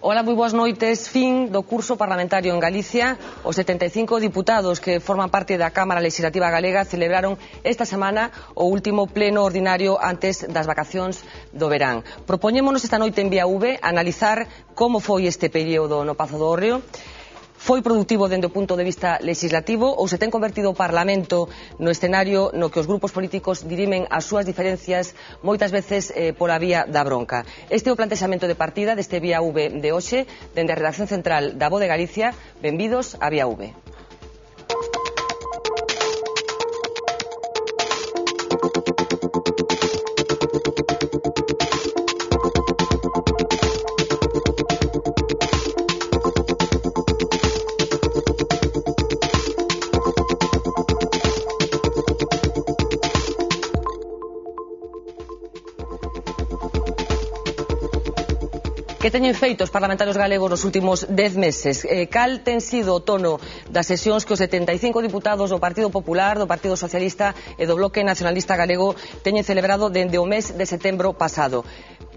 Ola, moi boas noites. Fin do curso parlamentario en Galicia. Os 75 diputados que forman parte da Cámara Legislativa Galega celebraron esta semana o último pleno ordinario antes das vacacións do verán. Propoñémonos esta noite en Vía V analizar como foi este período no Pazo do Hórreo. Foi productivo dende o punto de vista legislativo ou se ten convertido o Parlamento no escenario no que os grupos políticos dirimen as súas diferencias moitas veces pola vía da bronca? Este é o plantexamento de partida deste Vía V de hoxe dende a redacción central da Voz de Galicia. Benvidos a Vía V. Que teñen feito os parlamentarios galegos nos últimos 10 meses? Cal ten sido o tono das sesións que os 75 diputados do Partido Popular, do Partido Socialista e do Bloque Nacionalista Galego teñen celebrado dende o mes de setembro pasado?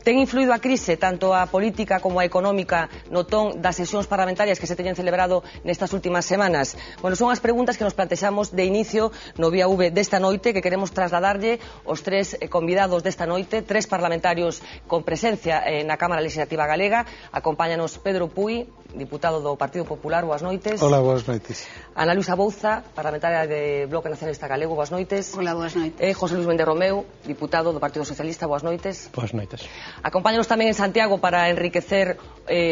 Ten influído a crise, tanto a política como a económica, no ton das sesións parlamentarias que se teñen celebrado nestas últimas semanas? Bueno, son as preguntas que nos plantexamos de inicio no Vía V desta noite, que queremos trasladarlle os tres convidados desta noite, tres parlamentarios con presencia na Cámara Legislativa Galega. Acompáñanos Pedro Puy, diputado do Partido Popular, boas noites. Hola, boas noites. Ana Luisa Bouza, parlamentaria de Bloque Nacionalista Galego, boas noites. Hola, boas noites. José Luis Méndez Romeu, diputado do Partido Socialista, boas noites. Boas noites. Acompáñanos tamén en Santiago para enriquecer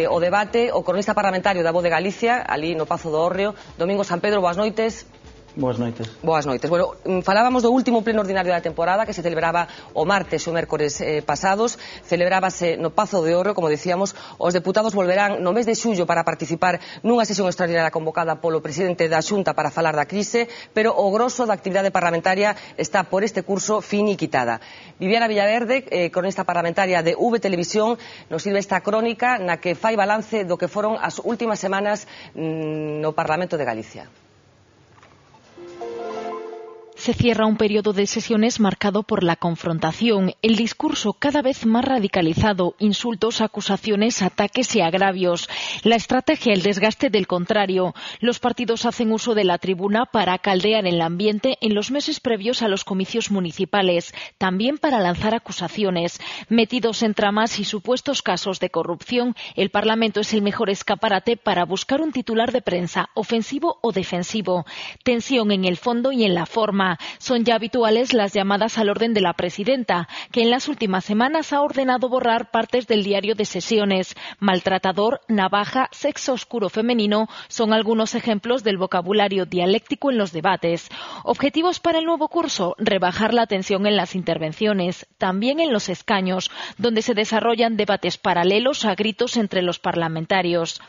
o debate o cronista parlamentario da Voz de Galicia, ali no Pazo do Hórreo, Domingo San Pedro, boas noites. Boas noites. Boas noites. Bueno, falábamos do último pleno ordinario da temporada que se celebraba o martes e o mércores pasados. Celebrábase no Pazo de Hórreo, como decíamos. Os deputados volverán no mes de xullo para participar nunha sesión extraordinaria convocada polo presidente da Xunta para falar da crise, pero o grosso da actividade parlamentaria está por este curso finiquitada. Viviana Villaverde, cronista parlamentaria de V Televisión, nos sirve esta crónica na que fai balance do que foron as últimas semanas no Parlamento de Galicia. Se cierra un periodo de sesiones marcado por la confrontación, el discurso cada vez más radicalizado, insultos, acusaciones, ataques y agravios. La estrategia, el desgaste del contrario. Los partidos hacen uso de la tribuna para caldear el ambiente en los meses previos a los comicios municipales, también para lanzar acusaciones. Metidos en tramas y supuestos casos de corrupción, el Parlamento es el mejor escaparate para buscar un titular de prensa, ofensivo o defensivo. Tensión en el fondo y en la forma. Son ya habituales las llamadas al orden de la presidenta, que en las últimas semanas ha ordenado borrar partes del diario de sesiones. Maltratador, navaja, sexo oscuro femenino son algunos ejemplos del vocabulario dialéctico en los debates. Objetivos para el nuevo curso: rebajar la tensión en las intervenciones, también en los escaños, donde se desarrollan debates paralelos a gritos entre los parlamentarios.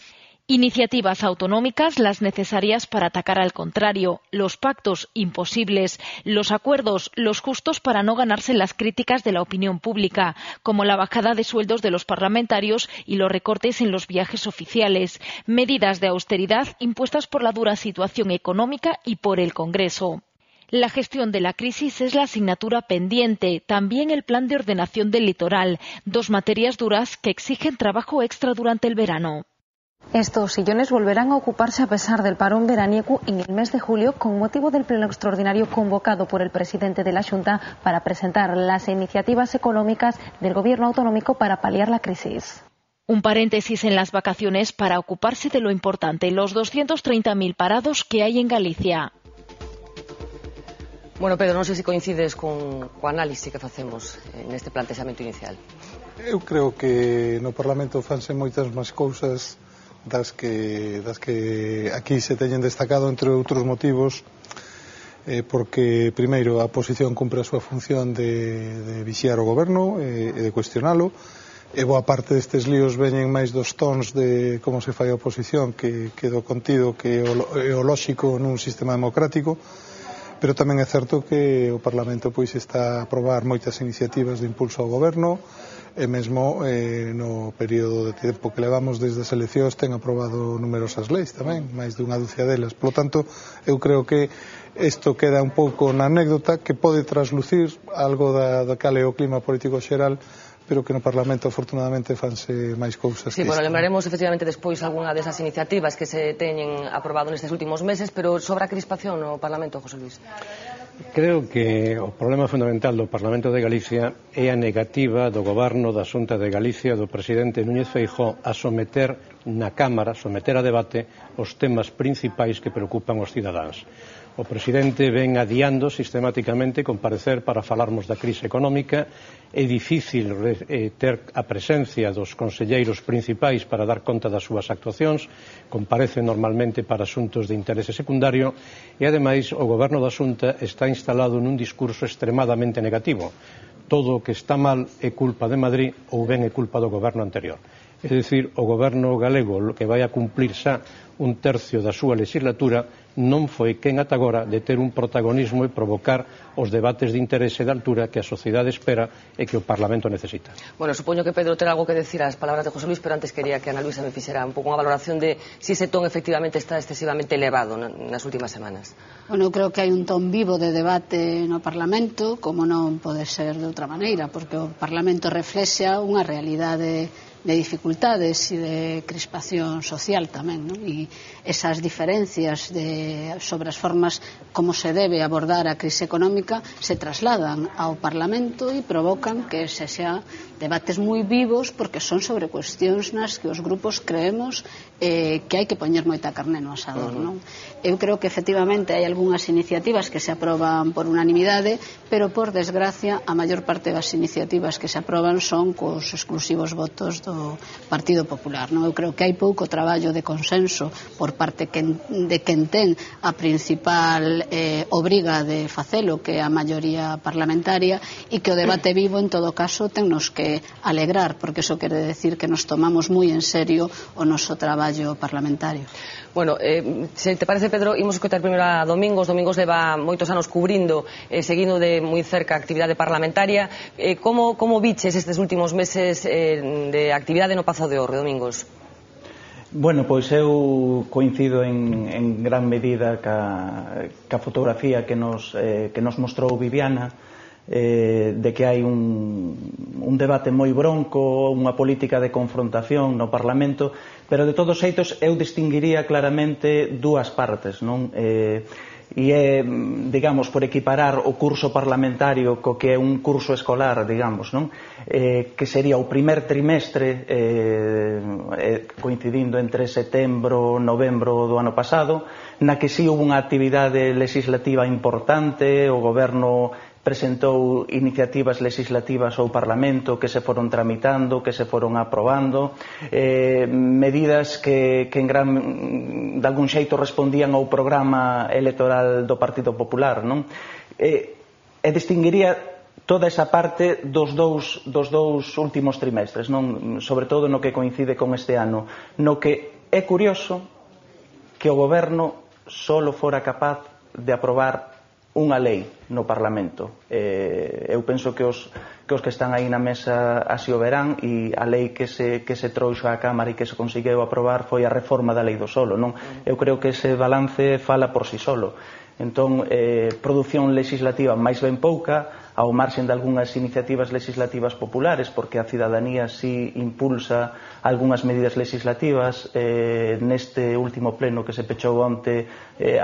Iniciativas autonómicas, las necesarias para atacar al contrario, los pactos imposibles, los acuerdos, los justos para no ganarse las críticas de la opinión pública, como la bajada de sueldos de los parlamentarios y los recortes en los viajes oficiales, medidas de austeridad impuestas por la dura situación económica y por el Congreso. La gestión de la crisis es la asignatura pendiente, también el plan de ordenación del litoral, dos materias duras que exigen trabajo extra durante el verano. Estos sillones volverán a ocuparse a pesar del parón veraniego en el mes de julio con motivo del pleno extraordinario convocado por el presidente de la Xunta para presentar las iniciativas económicas del gobierno autonómico para paliar la crisis. Un paréntesis en las vacaciones para ocuparse de lo importante, los 230.000 parados que hay en Galicia. Bueno, Pedro, non sei se coincides co análise que facemos neste plantexamento inicial. Eu creo que no Parlamento fanse moitas máis cousas das que aquí se teñen destacado, entre outros motivos, porque, primeiro, a oposición cumpre a súa función de vixiar o goberno e de cuestionalo, e boa parte destes líos veñen máis dos tons de como se fai a oposición que do contido que é o lóxico nun sistema democrático. Pero tamén é certo que o Parlamento pois está a aprobar moitas iniciativas de impulso ao goberno, e mesmo no período de tempo que levamos desde as eleccións ten aprobado numerosas leis tamén, máis dunha dúcia delas. Por lo tanto, eu creo que isto queda un pouco na anécdota, que pode traslucir algo da cal é o clima político xeral, pero que no Parlamento afortunadamente fanse máis cousas. Sí, bueno, lembraremos efectivamente despois algunha desas iniciativas que se teñen aprobado nestes últimos meses, pero sobra crispación no Parlamento, José Luis. Creo que o problema fundamental do Parlamento de Galicia é a negativa do Goberno da Xunta de Galicia, do presidente Núñez Feijóo, a someter na Cámara, someter a debate os temas principais que preocupan os cidadáns. O presidente ven adiando sistemáticamente comparecer para falarmos da crise económica. É difícil ter a presencia dos conselleiros principais para dar conta das súas actuacións, comparecen normalmente para asuntos de interese secundario e, ademais, o goberno da Xunta está instalado nun discurso extremadamente negativo. Todo o que está mal é culpa de Madrid ou ben é culpa do goberno anterior. É dicir, o goberno galego, que vai a cumplir xa un tercio da súa legislatura, non foi quen ata agora de ter un protagonismo e provocar os debates de interese de altura que a sociedade espera e que o Parlamento necesita. Bueno, supoño que Pedro ten algo que decir ás palabras de José Luis, pero antes quería que Ana Luisa me fixera un pouco unha valoración de si ese ton efectivamente está excesivamente elevado nas últimas semanas. Bueno, eu creo que hai un ton vivo de debate no Parlamento, como non pode ser de outra maneira, porque o Parlamento reflexa unha realidade de dificultades e de crispación social tamén, non? E esas diferencias sobre as formas como se debe abordar a crise económica se trasladan ao Parlamento e provocan que se xa debates moi vivos, porque son sobre cuestións nas que os grupos creemos que hai que poñer moita carne no asador, non? Eu creo que efectivamente hai algunhas iniciativas que se aproban por unanimidade, pero por desgracia a maior parte das iniciativas que se aproban son cos exclusivos votos do Partido Popular, non? Eu creo que hai pouco traballo de consenso por parte de quen ten a principal obriga de facelo, que é a maioría parlamentaria, e que o debate vivo en todo caso tennos que alegrar, porque eso quere decir que nos tomamos moi en serio o noso traballo parlamentario. Bueno, se te parece, Pedro, imos escoitar primeiro a Domingos. Domingos leva moitos anos cubrindo, seguindo de moi cerca a actividade parlamentaria. Como viches estes últimos meses de actividade no Pazo de Orre, Domingos? Bueno, pois eu coincido en gran medida ca fotografía que nos mostrou Viviana, de que hai un debate moi bronco, unha política de confrontación no Parlamento, pero de todos xeitos eu distinguiría claramente dúas partes, non? E é, digamos, por equiparar o curso parlamentario co que é un curso escolar, digamos, non? Que sería o primer trimestre, coincidindo entre setembro e novembro do ano pasado, na que si houve unha actividade legislativa importante, o goberno presentou iniciativas legislativas ao Parlamento que se foron tramitando, que se foron aprobando, medidas que de algún xeito respondían ao programa electoral do Partido Popular, non? E distinguiría toda esa parte dos dous últimos trimestres, non? Sobre todo no que coincide con este ano, no que é curioso que o goberno solo fora capaz de aprobar unha lei no Parlamento. Eu penso que os que están aí na mesa así o verán, e a lei que se trouxo á Cámara e que se conseguiu aprobar foi a reforma da lei do solo, non? Eu creo que ese balance fala por si solo. Entón, produción legislativa máis ben pouca, ao marxen de algunhas iniciativas legislativas populares, porque a cidadanía si impulsa algunhas medidas legislativas. Neste último pleno que se pechou onte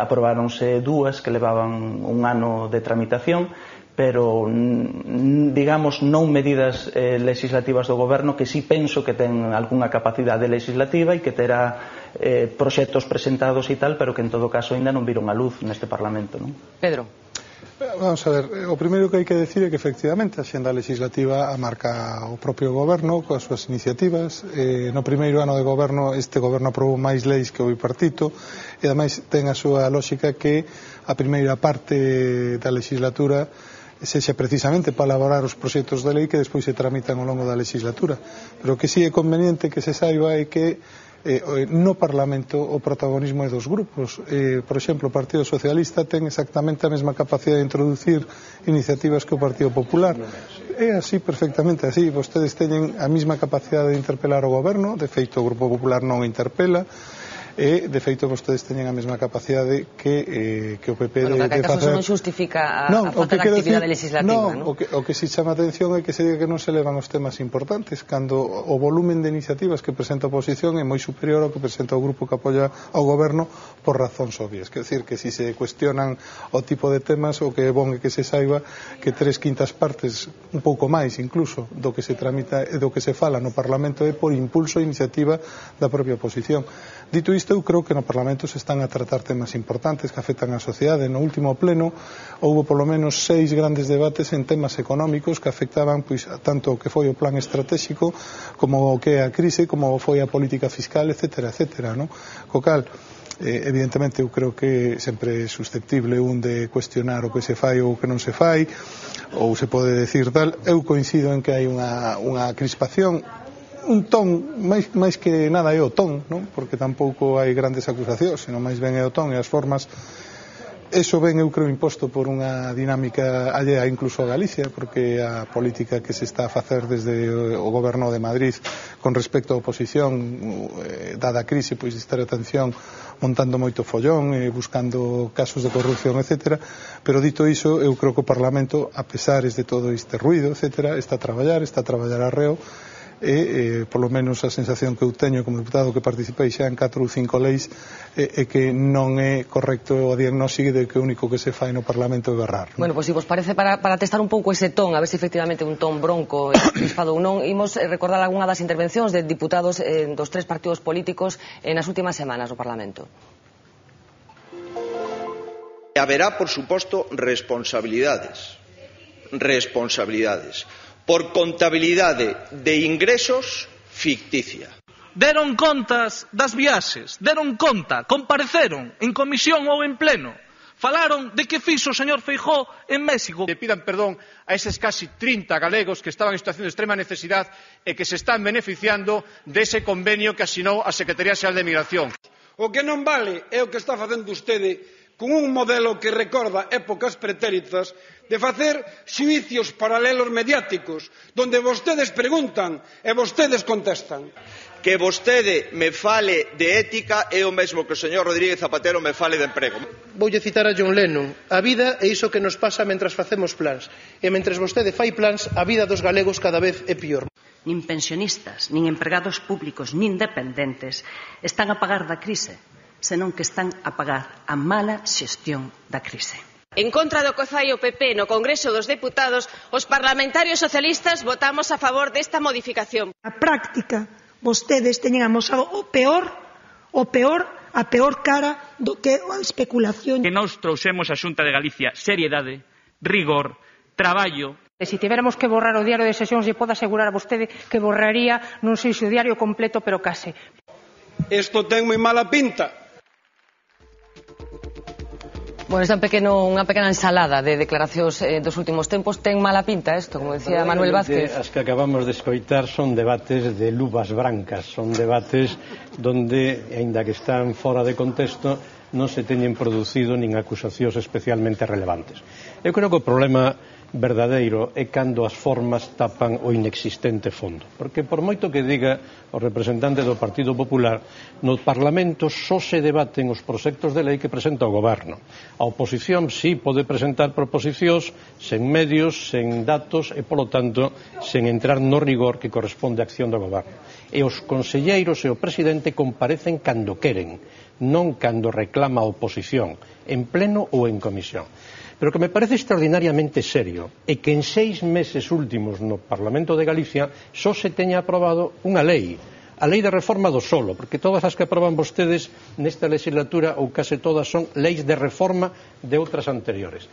aprobáronse dúas que levaban un ano de tramitación, pero, digamos, non medidas legislativas do goberno, que si penso que ten algunha capacidade legislativa e que terá proxectos presentados e tal, pero que en todo caso ainda non viron a luz neste Parlamento, non? Pedro. Vamos a ver, o primeiro que hai que decir é que efectivamente a xenda legislativa a marca o propio goberno coas súas iniciativas. No primeiro ano de goberno este goberno aprobou máis leis que o bipartito, e ademais ten a súa lógica que a primeira parte da legislatura sexa precisamente para elaborar os proxectos de lei que despois se tramitan ao longo da legislatura, pero que si é conveniente que se saiba é que no Parlamento o protagonismo é dos grupos. Por exemplo, o Partido Socialista ten exactamente a mesma capacidade de introducir iniciativas que o Partido Popular. É así, perfectamente así. Vostedes teñen a mesma capacidade de interpelar o goberno, de feito o Grupo Popular non o interpela. e de feito vostedes teñen a mesma capacidade que o PP de facer... Caso non xustifica a falta de actividade legislativa, non? O que si chama a atención é que se diga que non se levan os temas importantes cando o volumen de iniciativas que presenta a oposición é moi superior ao que presenta o grupo que apoia ao goberno por razóns obvias, quer decir que si se cuestionan o tipo de temas o que é bon é que se saiba que 3/5 partes, un pouco máis incluso, do que se tramita e do que se fala no Parlamento é por impulso e iniciativa da propia oposición. Dito isto, eu creo que no Parlamento se están a tratar temas importantes que afectan á sociedade. No último pleno houbo polo menos 6 grandes debates en temas económicos que afectaban pois tanto o que foi o plan estratégico como o que é a crise, como foi a política fiscal, etcétera, etcétera, non? Co cal, evidentemente eu creo que sempre é susceptible un de cuestionar o que se fai ou o que non se fai, ou se pode decir tal. Eu coincido en que hai unha crispación, un ton, máis que nada é o ton, non? Porque tampouco hai grandes acusacións, senón máis ben é o ton e as formas. Eso ben, eu creo, imposto por unha dinámica allea incluso a Galicia, porque a política que se está a facer desde o goberno de Madrid con respecto á oposición, dada a crise, pois de estar atención montando moito follón, buscando casos de corrupción, etc. Pero dito iso, eu creo que o Parlamento, a pesares de todo este ruido, etc., está a traballar arreo, e polo menos a sensación que eu teño como deputado que participei xa en 4 ou 5 leis é que non é correcto o diagnóstico de que o único que se fai no Parlamento é berrar, non? Bueno, pois se vos parece, para testar un pouco ese ton, a ver se efectivamente un ton bronco e crispado ou non, imos recordar algunha das intervencións de diputados dos 3 partidos políticos nas últimas semanas no Parlamento. Haberá, por suposto, responsabilidades por contabilidade de ingresos ficticia. Deron contas das viaxes, deron conta, compareceron en comisión ou en pleno. Falaron de que fixo o señor Feijóo en México. Le pidan perdón a eses casi 30 galegos que estaban en situación de extrema necesidade e que se están beneficiando dese convenio que asinou a Secretaría Xeral de Migración. O que non vale é o que está facendo vostede con un modelo que recorda épocas pretéritas de facer xuicios paralelos mediáticos, donde vostedes preguntan e vostedes contestan. Que vostede me fale de ética é o mesmo que o señor Rodríguez Zapatero me fale de emprego. Voulle citar a John Lennon: a vida é iso que nos pasa mentras facemos plans, e mentres vostede fai plans, a vida dos galegos cada vez é pior. Nin pensionistas, nin empregados públicos, nin dependentes están a pagar da crise, senón que están a pagar a mala xestión da crise. En contra do que fai o PP no Congreso dos Deputados, os parlamentarios socialistas votamos a favor desta modificación. Na práctica, vostedes teñen amosado a peor cara do que a especulación. Que nós trouxemos a Xunta de Galicia seriedade, rigor, traballo. E se tiveramos que borrar o diario de sesións, lle podo asegurar a vostede que borraría, non sei se o diario completo, pero case. Isto ten moi mala pinta. Bueno, esta unha pequena ensalada de declaracións dos últimos tempos. Ten mala pinta isto, como decía Manuel Vázquez. As que acabamos de escoitar son debates de luvas brancas, son debates donde, aínda que están fora de contexto, non se teñen producido nin acusacións especialmente relevantes. Eu creo que o problema verdadeiro é cando as formas tapan o inexistente fondo, porque por moito que diga o representante do Partido Popular, no Parlamento só se debaten os proxectos de lei que presenta o Goberno. A oposición sí pode presentar proposicións sen medios, sen datos e, polo tanto, sen entrar no rigor que corresponde á acción do Goberno. E os conselleiros e o presidente comparecen cando queren, non cando reclama a oposición, en pleno ou en comisión. Pero o que me parece extraordinariamente serio é que en 6 meses últimos no Parlamento de Galicia só se teña aprobado unha lei, a lei de reforma do solo, porque todas as que aproban vostedes nesta legislatura ou case todas son leis de reforma de outras anteriores.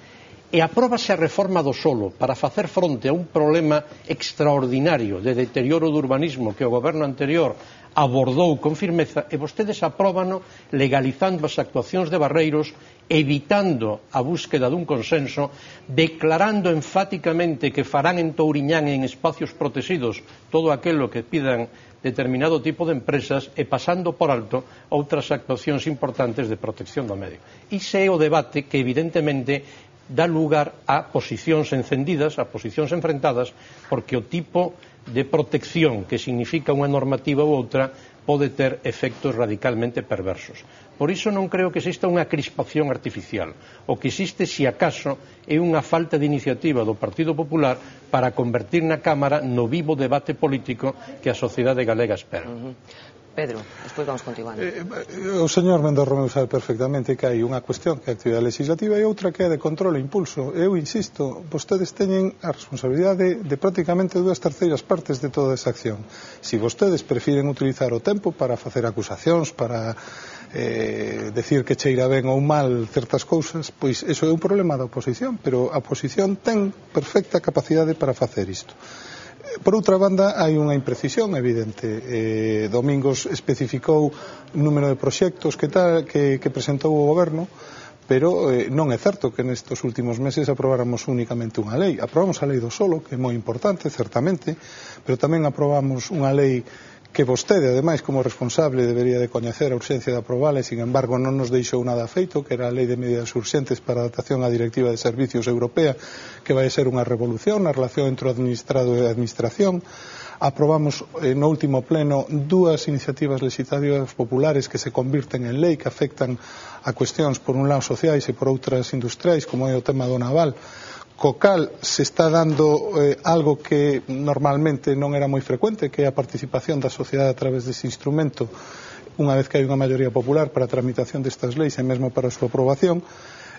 E apróbase a reforma do solo para facer fronte a un problema extraordinario de deterioro do urbanismo que o goberno anterior abordou con firmeza, e vostedes apróbano legalizando as actuacións de Barreiros, evitando a búsqueda dun consenso, declarando enfáticamente que farán en Touriñán e en espacios protegidos todo aquilo que pidan determinado tipo de empresas e pasando por alto outras actuacións importantes de protección do medio. Iso é o debate que evidentemente dá lugar a posicións encendidas, a posicións enfrentadas, porque o tipo de protección que significa unha normativa ou outra pode ter efectos radicalmente perversos. Por iso non creo que exista unha crispación artificial. O que existe, si acaso, é unha falta de iniciativa do Partido Popular para convertir na Cámara no vivo debate político que a sociedade galega espera. Pedro, despois vamos continuando. O señor Méndez Romeu sabe perfectamente que hai unha cuestión que é a actividade legislativa e outra que é de control e impulso. Eu insisto, vostedes teñen a responsabilidade de prácticamente 2/3 partes de toda esa acción. Si vostedes prefiren utilizar o tempo para facer acusacións, para decir que cheira ben ou mal certas cousas, pois eso é un problema da oposición, pero a oposición ten perfecta capacidade para facer isto. Por outra banda, hai unha imprecisión evidente. Domingos especificou un número de proxectos que presentou o Goberno, pero non é certo que nestes últimos meses aprobáramos únicamente unha lei. Aprobamos a lei do solo, que é moi importante, certamente, pero tamén aprobamos unha lei que vostede, ademais, como responsable, debería de coñecer a urxencia de aprobala e, sin embargo, non nos deixou nada feito, que era a Lei de Medidas Urxentes para a adaptación á Directiva de Servicios Europea, que vai ser unha revolución na relación entre o administrado e a administración. Aprobamos no último pleno 2 iniciativas legislativas populares que se convirten en lei, que afectan a cuestións, por un lado, sociais e por outras industriais, como é o tema do naval, co cal se está dando algo que normalmente non era moi frecuente, que é a participación da sociedade a través dese instrumento, unha vez que hai unha maioría popular para a tramitación destas leis e mesmo para a súa aprobación.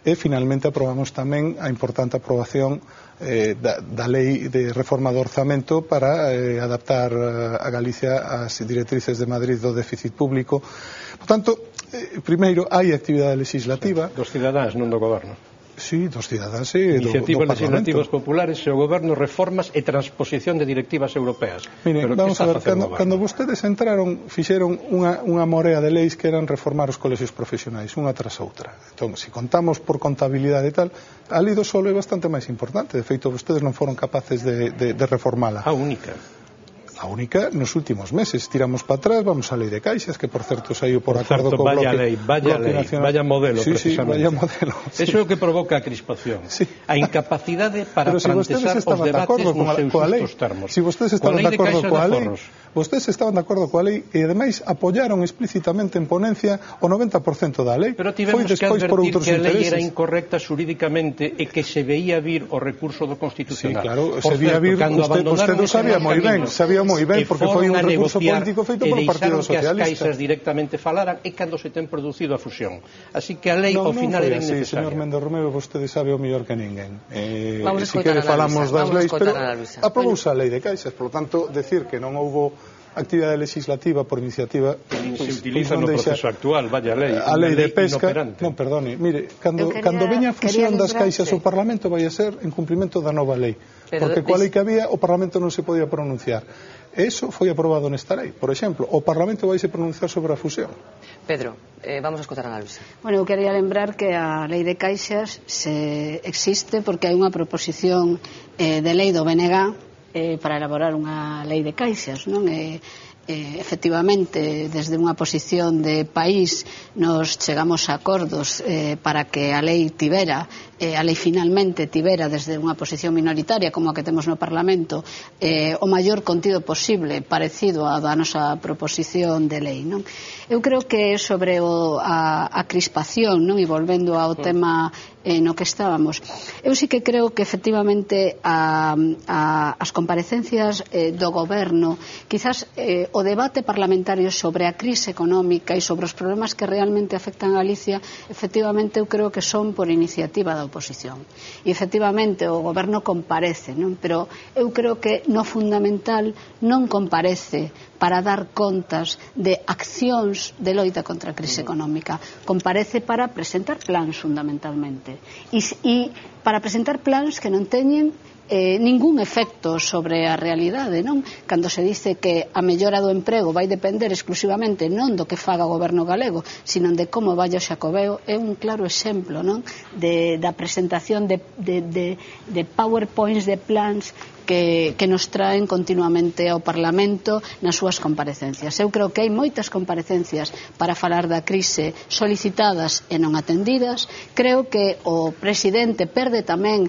E finalmente aprobamos tamén a importante aprobación da lei de reforma do orzamento para adaptar a Galicia ás directrices de Madrid do déficit público. Por tanto, primeiro, hai actividade legislativa dos cidadáns, non do goberno. Sí, dos cidadáns e iniciativas legislativas populares e o goberno, reformas e transposición de directivas europeas. Mire, vamos a ver, cando vostedes entraron, fixeron unha morea de leis que eran reformar os colexios profesionais, unha tras outra. Entón, se contamos por contabilidade e tal, a lei do solo é bastante máis importante. De feito, vostedes non foron capaces de reformala. A única nos últimos meses. Tiramos para atrás, vamos á lei de caixas, que por certo saiu por acordo co bloque. Vaya modelo, precisamente. Vaya modelo. Eso é o que provoca a crispación. A incapacidade para plantexar os debates nos seus justos termos. Si vostedes estaban de acordo coa lei, vostedes estaban de acordo coa lei e ademais apoyaron explícitamente en ponencia o 90% da lei. Pero tivemos que advertir que a lei era incorrecta xurídicamente e que se veía vir o recurso do Constitucional. Sí, claro, se veía vir, usted o sabía moi ben, moi ben, porque foi un recurso político feito por o Partido Socialista. Que as caixas directamente falaran e cando se ten producido a fusión. Así que a lei ao final era innecesaria. Señor Méndez Romeu, vostede sabe o mellor que ninguén. Si quere falamos das leis, pero aprobouse a lei de caixas, por lo tanto, decir que non houbo actividade legislativa por iniciativa se utiliza no proceso actual, vaya lei, a lei de pesca, non, perdone, mire, cando veña a fusión das caixas o Parlamento vai a ser en cumprimento da nova lei, porque coa lei que había o Parlamento non se podía pronunciar. Eso foi aprobado nesta lei. Por exemplo, o Parlamento vai se pronunciar sobre a fusión. Pedro, vamos a escotar a Luisa. Bueno, eu quería lembrar que a lei de caixas existe porque hai unha proposición de lei do BNG para elaborar unha lei de caixas, non? Efectivamente, desde unha posición de país nos chegamos a acordos para que a lei finalmente tivera desde unha posición minoritaria como a que temos no Parlamento o maior contido posible parecido á da nosa proposición de lei, non? Eu creo que sobre a crispación, non? E volvendo ao tema no que estábamos, eu sí que creo que efectivamente as comparecencias do goberno, quizás o debate parlamentario sobre a crise económica e sobre os problemas que realmente afectan a Galicia, efectivamente eu creo que son por iniciativa da oposición. E efectivamente o goberno comparece, non? Pero eu creo que no fundamental non comparece para dar contas de accións de loita contra a crise económica, comparece para presentar plans fundamentalmente e para presentar plans que non teñen ningún efecto sobre a realidade, non? Cando se dice que a mellora do emprego vai depender exclusivamente non do que faga o goberno galego, sino de como vai o Xacobeo, é un claro exemplo, non? Da presentación de PowerPoints, de plans que nos traen continuamente ao Parlamento nas súas comparecencias. Eu creo que hai moitas comparecencias para falar da crise solicitadas e non atendidas. Creo que o presidente perde tamén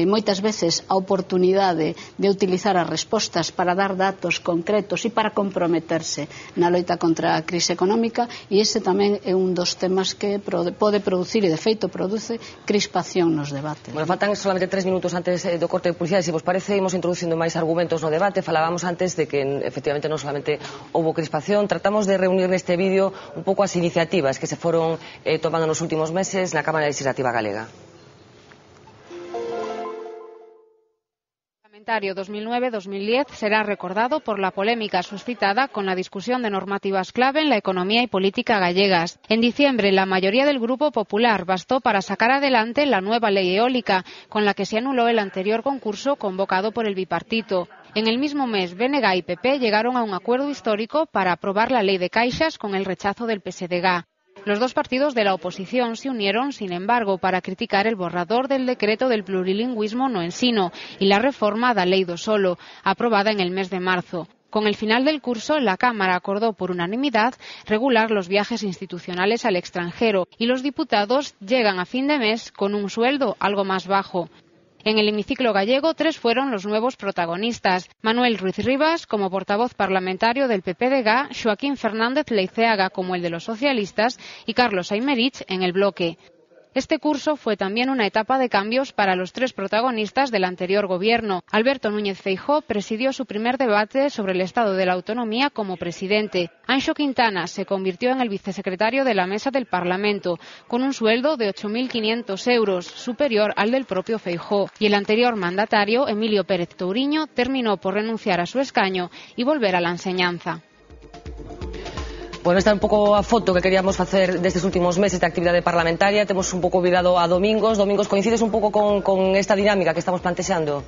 moitas veces a oportunidade de utilizar as respostas para dar datos concretos e para comprometerse na loita contra a crise económica, e ese tamén é un dos temas que pode producir, e de feito produce, crispación nos debates. Bueno, faltan solamente 3 minutos antes do corte de publicidade. Se vos parece, imos introducindo máis argumentos no debate. Falábamos antes de que efectivamente non solamente houbo crispación. Tratamos de reunir neste vídeo un pouco as iniciativas que se foron tomando nos últimos meses na Cámara Legislativa Galega. El parlamentario 2009-2010 será recordado por la polémica suscitada con la discusión de normativas clave en la economía y política gallegas. En diciembre, la mayoría del Grupo Popular bastó para sacar adelante la nueva ley eólica, con la que se anuló el anterior concurso convocado por el bipartito. En el mismo mes, BNG y PP llegaron a un acuerdo histórico para aprobar la ley de caixas con el rechazo del PSDG. Los dos partidos de la oposición se unieron, sin embargo, para criticar el borrador del decreto del plurilingüismo no ensino y la reforma da Lei do Solo, aprobada en el mes de marzo. Con el final del curso, la Cámara acordó por unanimidad regular los viajes institucionales al extranjero y los diputados llegan a fin de mes con un sueldo algo más bajo. En el hemiciclo gallego, 3 fueron los nuevos protagonistas. Manuel Ruiz Rivas, como portavoz parlamentario del PPDG, Joaquín Fernández Leiceaga, como el de los socialistas, y Carlos Aymerich en el bloque. Este curso fue también una etapa de cambios para los 3 protagonistas del anterior gobierno. Alberto Núñez Feijóo presidió su primer debate sobre el estado de la autonomía como presidente. Anxo Quintana se convirtió en el vicesecretario de la Mesa del Parlamento, con un sueldo de 8.500 euros, superior al del propio Feijóo. Y el anterior mandatario, Emilio Pérez Touriño, terminó por renunciar a su escaño y volver a la enseñanza. Bueno, esta é un pouco a foto que queríamos facer destes últimos meses de actividade parlamentaria. Temos un pouco olvidado a Domingos. Domingos, coincides un pouco con esta dinámica que estamos plantexando?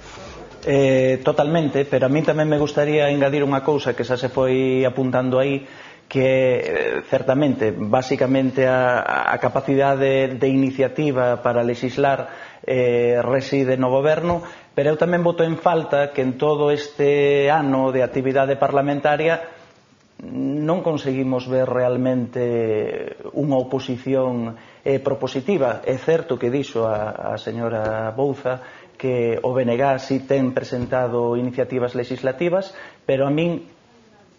Totalmente, pero a mí tamén me gustaría engadir unha cousa que xa se foi apuntando aí, que certamente, basicamente a capacidade de iniciativa para legislar reside no goberno, pero eu tamén voto en falta que en todo este ano de actividade parlamentaria non conseguimos ver realmente unha oposición propositiva. É certo que dixo a señora Bouza que o BNG si ten presentado iniciativas legislativas, pero a min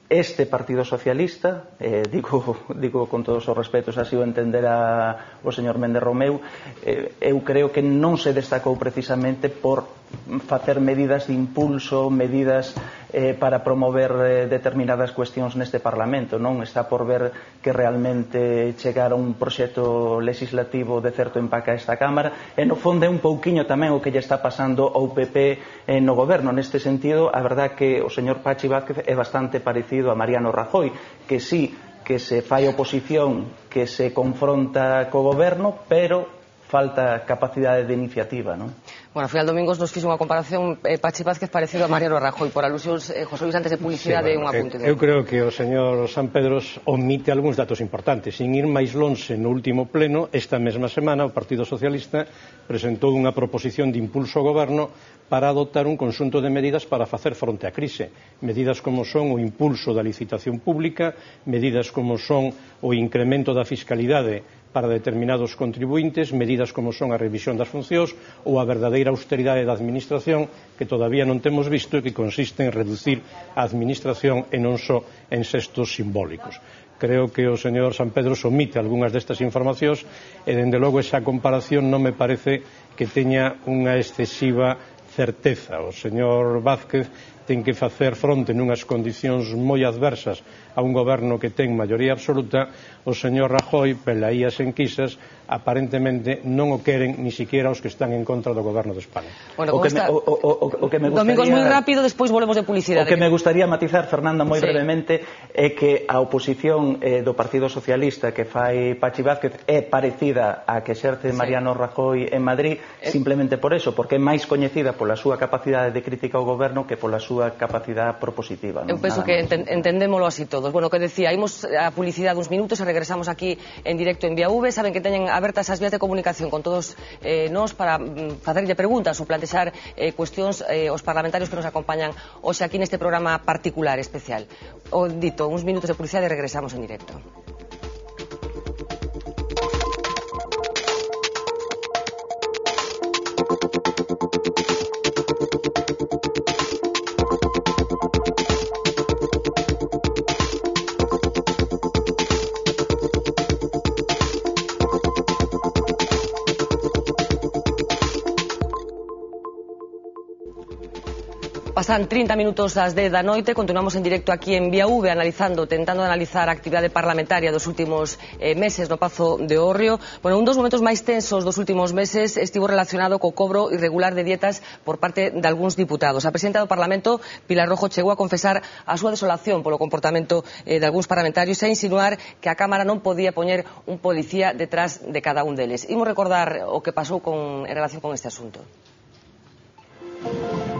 este Partido Socialista, digo con todos os respetos, así o entenderá o señor Méndez Romeu, eu creo que non se destacou precisamente por facer medidas de impulso, medidas para promover determinadas cuestións neste Parlamento. Non está por ver que realmente chegar a un proxecto legislativo de certo empaque a esta Cámara, e no fondo é un pouquiño tamén o que lle está pasando ao PP no goberno. Neste sentido, a verdad que o señor Pachi Vázquez é bastante parecido a Mariano Rajoy, que sí, que se fai oposición, que se confronta co goberno, pero falta capacidade de iniciativa, non? Bueno, ao final Domingos nos fixo unha comparación Pachi Vázquez parecido a Mariano Rajoy. Por alusións, José Luis, antes de publicidade, un apunte. Eu creo que o señor San Pedros omite algúns datos importantes. Sin ir máis lonxe, no último pleno, esta mesma semana, o Partido Socialista presentou unha proposición de impulso ao goberno para adoptar un conxunto de medidas para facer fronte á crise. Medidas como son o impulso da licitación pública, medidas como son o incremento da fiscalidade para determinados contribuintes, medidas como son a revisión das funcións ou a verdadeira austeridade da administración, que todavía non temos visto e que consiste en reducir a administración e non só en xestos simbólicos. Creo que o señor San Pedro omite algunhas destas informacións e, dende logo, esa comparación non me parece que teña unha excesiva certeza. O señor Vázquez ten que facer fronte nunhas condicións moi adversas a un goberno que ten maioría absoluta. O señor Rajoy, pelaías enquisas, aparentemente non o queren ni siquiera os que están en contra do goberno de España. Bueno, o que me gustaría... Domingos, moi rápido, despois volvemos de publicidade. O que me gustaría matizar, Fernanda, moi brevemente, é que a oposición do Partido Socialista que fai Pachi Vázquez é parecida a que exerce Mariano Rajoy en Madrid, simplemente por eso, porque é máis coñecida pola súa capacidade de crítica ao goberno que pola súa capacidade propositiva. Eu penso que entendémolo así todos. Bueno, que decía, imos a publicidade uns minutos e regresamos aquí en directo en Vía V. Saben que teñen abertas as vías de comunicación con todos nós para facerlle preguntas ou plantexar cuestións aos parlamentarios que nos acompañan hoxe aquí neste programa particular especial. O dito, uns minutos de publicidade e regresamos en directo. Pasan 30 minutos das 10 da noite, continuamos en directo aquí en Vía V tentando analizar a actividade parlamentaria dos últimos meses no Pazo de Hórreo. Bueno, un dos momentos máis tensos dos últimos meses estivo relacionado co cobro irregular de dietas por parte de algúns diputados. A presidenta do Parlamento, Pilar Rojo, chegou a confesar a súa desolación polo comportamento de algúns parlamentarios e a insinuar que a Cámara non podía poñer un policía detrás de cada un deles. Imos recordar o que pasou en relación con este asunto.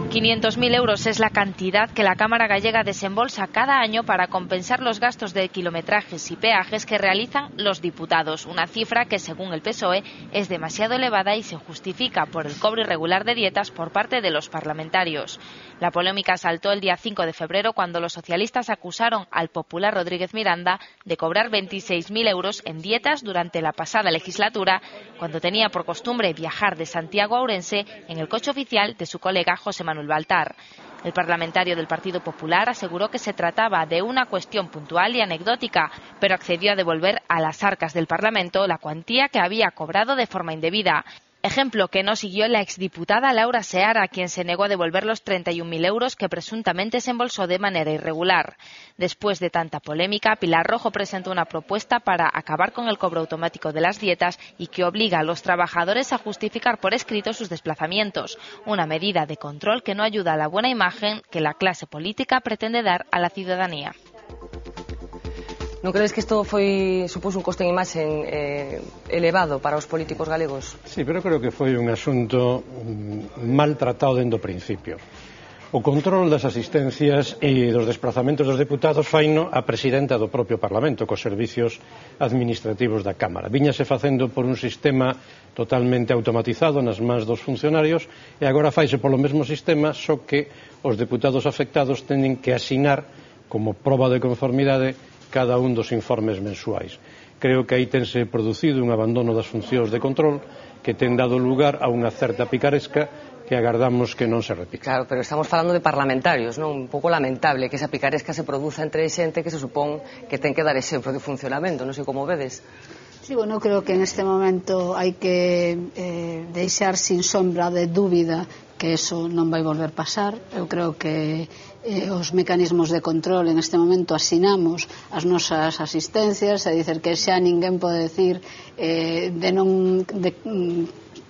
500.000 euros es la cantidad que la Cámara Gallega desembolsa cada año para compensar los gastos de kilometrajes y peajes que realizan los diputados, una cifra que según el PSOE es demasiado elevada y se justifica por el cobro irregular de dietas por parte de los parlamentarios. La polémica saltó el día 5 de febrero cuando los socialistas acusaron al popular Rodríguez Miranda de cobrar 26.000 euros en dietas durante la pasada legislatura, cuando tenía por costumbre viajar de Santiago a Ourense en el coche oficial de su colega José Manuel Baltar. El parlamentario del Partido Popular aseguró que se trataba de una cuestión puntual y anecdótica, pero accedió a devolver a las arcas del Parlamento la cuantía que había cobrado de forma indebida. Ejemplo que no siguió la exdiputada Laura Seara, quien se negó a devolver los 31.000 euros que presuntamente se embolsó de manera irregular. Después de tanta polémica, Pilar Rojo presentó una propuesta para acabar con el cobro automático de las dietas y que obliga a los trabajadores a justificar por escrito sus desplazamientos, una medida de control que no ayuda a la buena imagen que la clase política pretende dar a la ciudadanía. Non credes que isto supuso un coste en imaxe elevado para os políticos galegos? Sí, pero creo que foi un asunto maltratado dende o principio. O control das asistencias e dos desplazamentos dos deputados faino a presidenta do propio Parlamento cos servicios administrativos da Cámara. Víñase facendo por un sistema totalmente automatizado nas mans dos funcionarios e agora faise polo mesmo sistema, só que os deputados afectados teñen que asinar como proba de conformidade cada un dos informes mensuais. Creo que aí tense producido un abandono das funcións de control que ten dado lugar a unha certa picaresca que agardamos que non se repita. Claro, pero estamos falando de parlamentarios, non? Un pouco lamentable que esa picaresca se produza entre xente que se supón que ten que dar exemplo de funcionamento, non sei como vedes. Sí, bueno, creo que en este momento hai que deixar sin sombra de dúbida que eso non vai volver pasar. Eu creo que os mecanismos de control en este momento asinamos as nosas asistencias, é dicir que xa ninguén pode decir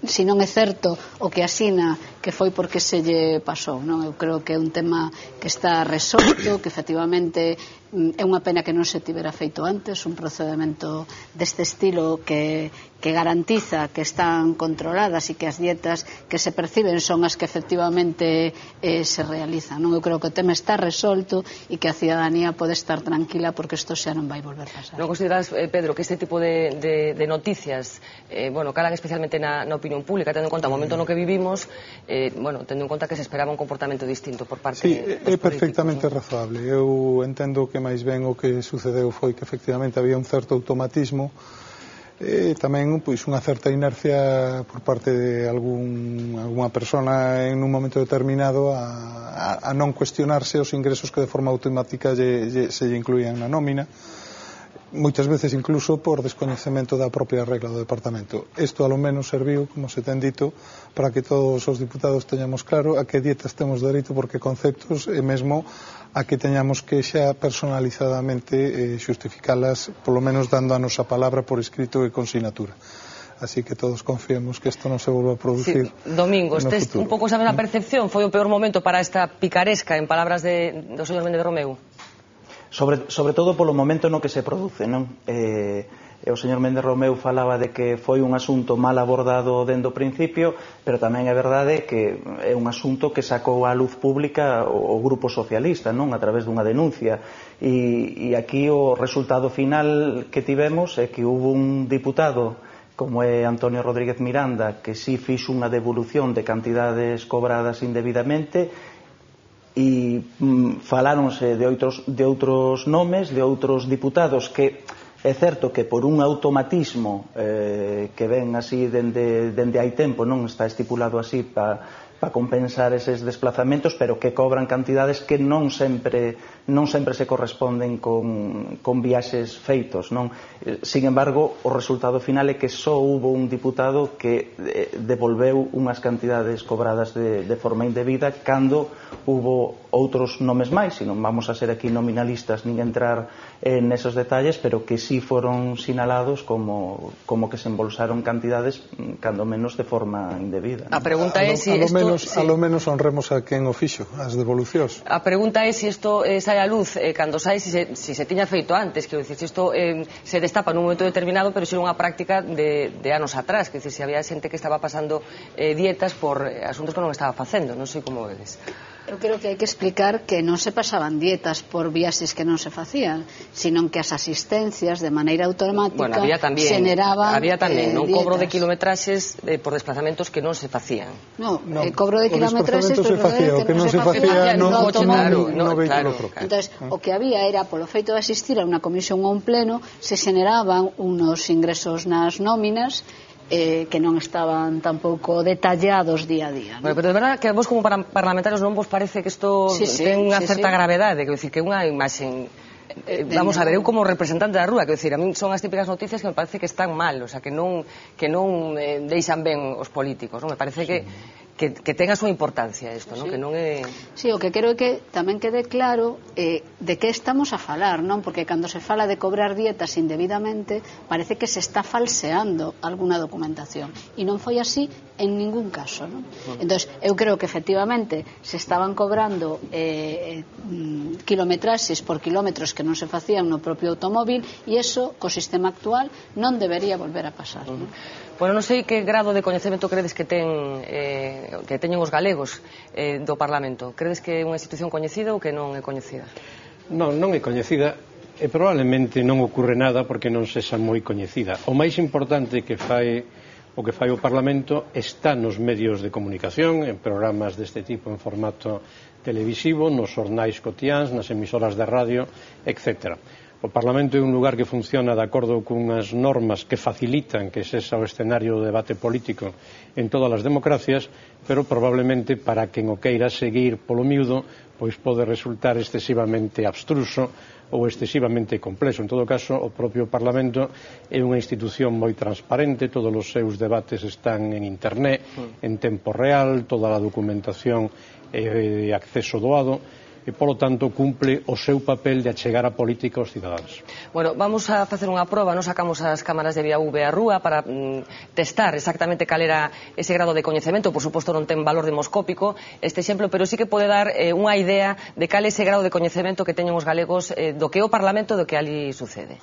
se non é certo o que asina que foi porque se lle pasou, non? Eu creo que é un tema que está resolto, que efectivamente é unha pena que non se tivera feito antes un procedimento deste estilo que garantiza que están controladas e que as dietas que se perciben son as que efectivamente se realizan, non? Eu creo que o tema está resolto e que a ciudadanía pode estar tranquila porque isto xa non vai volver a pasar. Non consideras, Pedro, que este tipo de noticias calan especialmente na opinión pública, tendo en conta o momento no que vivimos, tendo en conta que se esperaba un comportamento distinto por parte dos políticos? Sí, é perfectamente razoable. Eu entendo que máis ben o que sucedeu foi que efectivamente había un certo automatismo e tamén unha certa inercia por parte de algunha persona en un momento determinado a non cuestionarse os ingresos que de forma automática se lle incluían na nómina, moitas veces incluso por descoñecemento da propia regla do Departamento. Isto alo menos serviu, como se ten dito, para que todos os diputados teñamos claro a que dietas temos dereito, porque conceptos e mesmo a que teñamos que xa personalizadamente xustificalas, polo menos dando a nosa palabra por escrito e con sinatura. Así que todos confiemos que isto non se volva a producir. Domingos, tes un pouco esa mesma percepción? Foi o peor momento para esta picaresca, en palabras do señor Méndez Romeu? Sobre todo polo momento no que se produce, non? O señor Méndez Romeu falaba de que foi un asunto mal abordado dende o principio, pero tamén é verdade que é un asunto que sacou á luz pública o Grupo Socialista, non? A través dunha denuncia. E aquí o resultado final que tivemos é que hubo un diputado como é Antonio Rodríguez Miranda que sí fixo unha devolución de cantidades cobradas indebidamente e faláronse de outros nomes, de outros diputados que é certo que por un automatismo que ven así dende hai tempo, non está estipulado así para compensar eses desplazamentos, pero que cobran cantidades que non sempre se corresponden con viaxes feitos, non? Sin embargo, o resultado final é que só hubo un diputado que devolveu unhas cantidades cobradas de forma indebida cando hubo outros nomes máis, e non vamos a ser aquí nominalistas nin entrar nesos detalles, pero que sí foron sinalados como que se embolsaron cantidades cando menos de forma indebida. A pregunta é se a lo menos honremos a quen o fixo, as devolucións. A pregunta é se isto sai a luz cando sai, se se tiña feito antes, quero dicir, se isto se destapa nun momento determinado, pero se era unha práctica de anos atrás, quero dicir, se había xente que estaba pasando dietas por asuntos que non estaba facendo, non sei como vedes. Eu creo que hai que explicar que non se pasaban dietas por viaxes que non se facían, sino que as asistencias de maneira automática xeneraban un cobro de kilometraxes por desplazamentos que non se facían. No, cobro de kilometraxes por o que non se facía no automóvil, no vehículo propio. Entonces, o que había era, polo feito de asistir a unha comisión ou un pleno, se xeneraban unos ingresos nas nóminas que non estaban tampouco detallados día a día, ¿no? Bueno, pero de verdad que vos como parlamentarios non vos parece que isto ten unha certa gravedade, quero dicir, que unha imaxe vamos a ver, eu como representante da rúa, quero dicir, a mí son as típicas noticias que me parece que están mal, o sea, que non deixan ben os políticos, non? Me parece que tenga a súa importancia isto, non? Que non é... Sí, o que quero é que tamén quede claro de que estamos a falar, non? Porque cando se fala de cobrar dietas indebidamente parece que se está falseando alguna documentación e non foi así en ningún caso, non? Entón, eu creo que efectivamente se estaban cobrando kilometraxes por kilómetros que non se facían no propio automóvil e iso, co sistema actual, non debería volver a pasar, non? Bueno, non sei que grado de coñecemento credes que teñen os galegos do Parlamento. Credes que é unha institución coñecida ou que non é coñecida? Non é coñecida e probablemente non ocorre nada porque non sexa moi coñecida. O máis importante que fai o Parlamento está nos medios de comunicación, en programas deste tipo en formato televisivo, nos xornais cotiáns, nas emisoras de radio, etc. O Parlamento é un lugar que funciona de acordo cunhas normas que facilitan que sexa o escenario de debate político en todas as democracias, pero probablemente para quen o queira seguir polo miúdo, pois pode resultar excesivamente abstruso ou excesivamente complexo. En todo caso, o propio Parlamento é unha institución moi transparente, todos os seus debates están en internet, en tempo real, toda a documentación é de acceso doado, e, polo tanto, cumple o seu papel de achegar a política aos cidadáns. Bueno, vamos a facer unha proba, nos sacamos as cámaras de VIAV á rúa para testar exactamente cal era ese grado de coñecemento. Por suposto non ten valor demoscópico este exemplo, pero sí que pode dar unha idea de cal é ese grado de coñecemento que teñen os galegos do que é o Parlamento e do que ali sucede.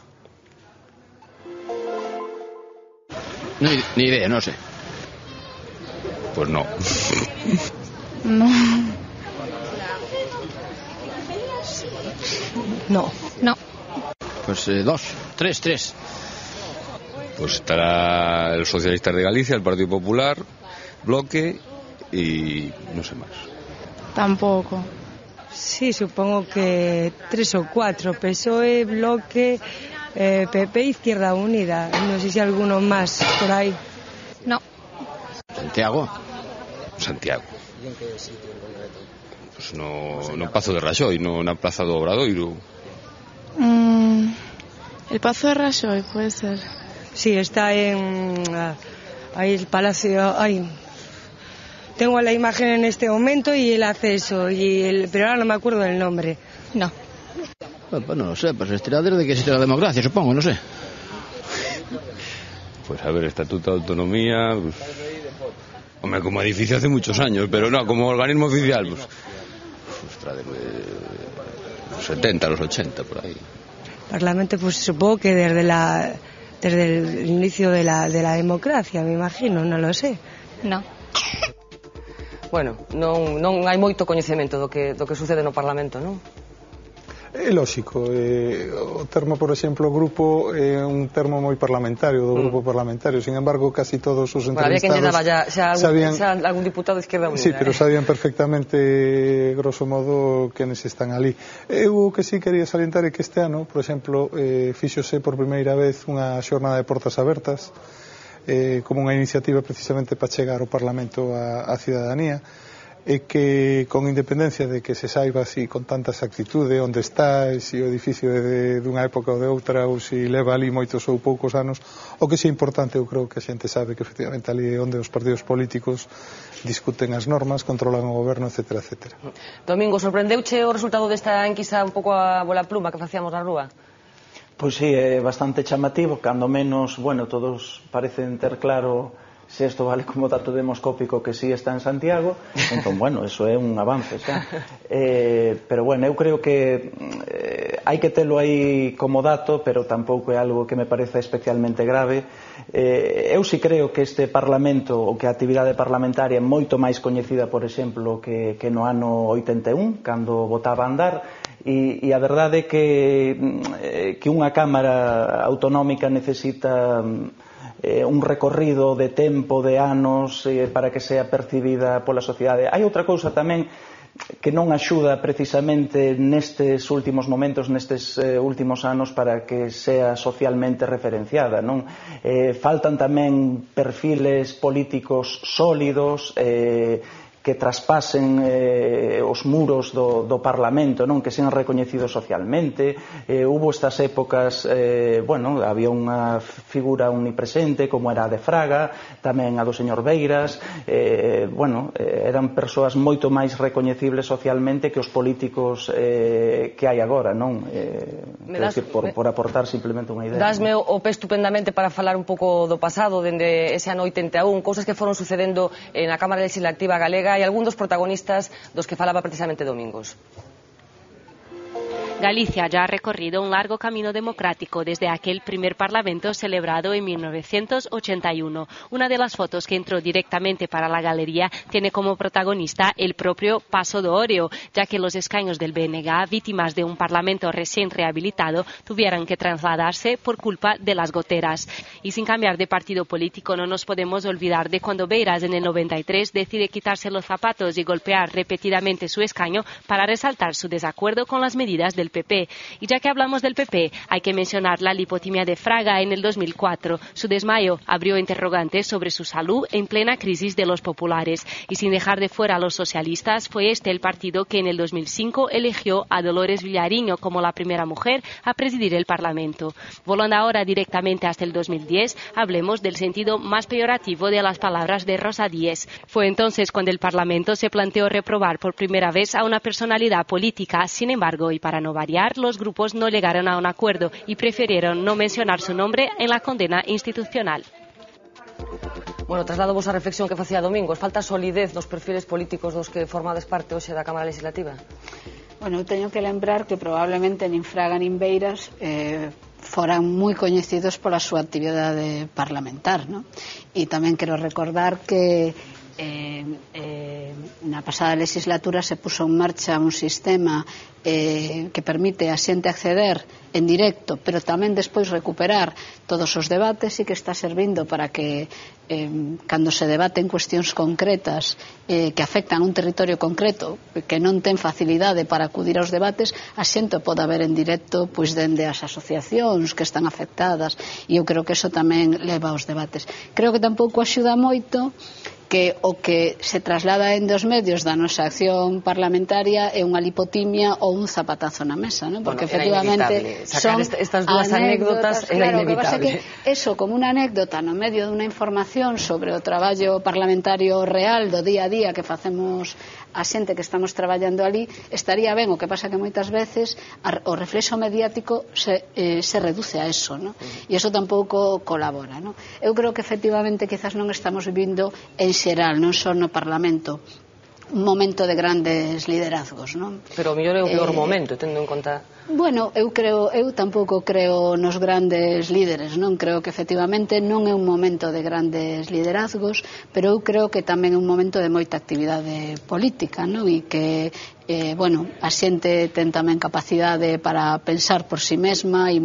Ni idea, no sé. Pues no. No. No. Pues tres. Pues estará el Socialistas de Galicia, el Partido Popular, Bloque y no sé más. Tampoco. Sí, supongo que 3 o 4. PSOE, Bloque, PP, Izquierda Unida. No sé si alguno más por ahí. No. Santiago. ¿Y en qué sitio en concreto? Pues no Pazo de Raxoi, no na Plaza do Obradoiro. El Pazo de Raxoi, puede ser. Sí, está en ahí el Palacio. Ay, tengo la imagen en este momento y el acceso, pero ahora no me acuerdo del nombre. No. Pues no lo sé, pues estará desde que existe la democracia, supongo, no sé. Pues a ver, Estatuto de Autonomía. Pues, hombre, como edificio hace muchos años, pero no, como organismo oficial, pues. De los 70, los 80, por ahí. Parlamento, pues supongo que desde el inicio de la democracia, me imagino, non lo sé. No. Bueno, non hai moito coñecemento do que sucede no Parlamento, non? É lógico, o termo, por exemplo, grupo é un termo moi parlamentario, do grupo parlamentario, sin embargo, casi todos os entrevistados... Había quen lle daba xa algún diputado de Izquierda Unida. Sí, pero sabían perfectamente, grosso modo, quenes están ali. Eu que sí quería salientar é que este ano, por exemplo, fíxose por primeira vez unha xornada de portas abertas, como unha iniciativa precisamente para chegar o Parlamento á cidadanía, e que con independencia de que se saiba si con tanta exactitude onde está, se o edificio é dunha época ou de outra, ou se leva ali moitos ou poucos anos, o que é importante, eu creo que a xente sabe que efectivamente ali é onde os partidos políticos discuten as normas, controlan o goberno, etcétera, etcétera. Domingo, sorprendeuche o resultado desta enquisa un pouco a bola pluma que facíamos na rúa? Pois sí, é bastante chamativo, cando menos, bueno, todos parecen ter claro se isto vale como dato demoscópico que sí está en Santiago, entón, bueno, eso é un avance xa. Pero, bueno, eu creo que hai que telo aí como dato, pero tampouco é algo que me parece especialmente grave. Eu sí creo que este Parlamento, ou que a actividade parlamentaria é moito máis coñecida, por exemplo, que no ano 81, cando votaba a andar, e a verdade é que unha Cámara autonómica necesita un recorrido de tempo, de anos, para que sea percibida pola sociedade. Hai outra cousa tamén que non axuda precisamente nestes últimos momentos, nestes últimos anos, para que sea socialmente referenciada, non? Faltan tamén perfiles políticos sólidos, que traspasen os muros do Parlamento, non, que sean recoñecidos socialmente. Hubo estas épocas, bueno, había unha figura omnipresente como era a de Fraga, tamén a do señor Beiras, bueno, eran persoas moito máis recoñecibles socialmente que os políticos que hai agora, non? Por aportar simplemente unha idea. Dasme o pé estupendamente para falar un pouco do pasado, dende ese ano 81, cousas que foron sucedendo na Cámara Legislativa Galega e algún dos protagonistas dos que falaba precisamente Domingos. Galicia ya ha recorrido un largo camino democrático desde aquel primer parlamento celebrado en 1981. Una de las fotos que entró directamente para la galería tiene como protagonista el propio Paso do Oreo, ya que los escaños del BNG, víctimas de un parlamento recién rehabilitado, tuvieran que trasladarse por culpa de las goteras. Y sin cambiar de partido político, no nos podemos olvidar de cuando Beiras en el 93 decide quitarse los zapatos y golpear repetidamente su escaño para resaltar su desacuerdo con las medidas del PP. Y ya que hablamos del PP, hay que mencionar la lipotimia de Fraga en el 2004. Su desmayo abrió interrogantes sobre su salud en plena crisis de los populares. Y sin dejar de fuera a los socialistas, fue este el partido que en el 2005 eligió a Dolores Villariño como la primera mujer a presidir el Parlamento. Volando ahora directamente hasta el 2010, hablemos del sentido más peyorativo de las palabras de Rosa Díez. Fue entonces cuando el Parlamento se planteó reprobar por primera vez a una personalidad política. Sin embargo, y para no variar, los grupos no llegaron a un acuerdo y prefirieron no mencionar su nombre en la condena institucional. Bueno, traslado vos a reflexión que facía Domingos. Falta solidez nos perfiles políticos dos que formades parte hoxe da Cámara Legislativa? Bueno, eu teño que lembrar que probablemente nin Fraga nin Beiras foran moi coñecidos pola súa actividade parlamentar, ¿no? E tamén quero recordar que na pasada legislatura se puso en marcha un sistema que permite a xente acceder en directo, pero tamén despois recuperar todos os debates e que está servindo para que cando se debaten cuestións concretas que afectan a un territorio concreto que non ten facilidade para acudir aos debates, a xente poda ver en directo pois dende as asociacións que están afectadas, e eu creo que eso tamén leva aos debates. Creo que tampouco axuda moito que o que se traslada en dos medios da nosa acción parlamentaria é unha lipotimia ou un zapatazo na mesa, ¿no? Porque efectivamente son estas dúas anécdotas era inevitable. Que eso, como unha anécdota no medio dunha información sobre o traballo parlamentario real do día a día que facemos a xente que estamos traballando ali, estaría ben. O que pasa que moitas veces o reflexo mediático se reduce a eso, ¿no? E eso tampouco colabora, ¿no? Eu creo que efectivamente quizás non estamos vivindo en xeral, non só no Parlamento, un momento de grandes liderazgos, non? Pero o mellor é o peor momento, tendo en conta... Bueno, eu tampouco creo nos grandes líderes, non? Creo que efectivamente non é un momento de grandes liderazgos, pero eu creo que tamén é un momento de moita actividade política, non? E que a xente ten tamén capacidade para pensar por si mesma e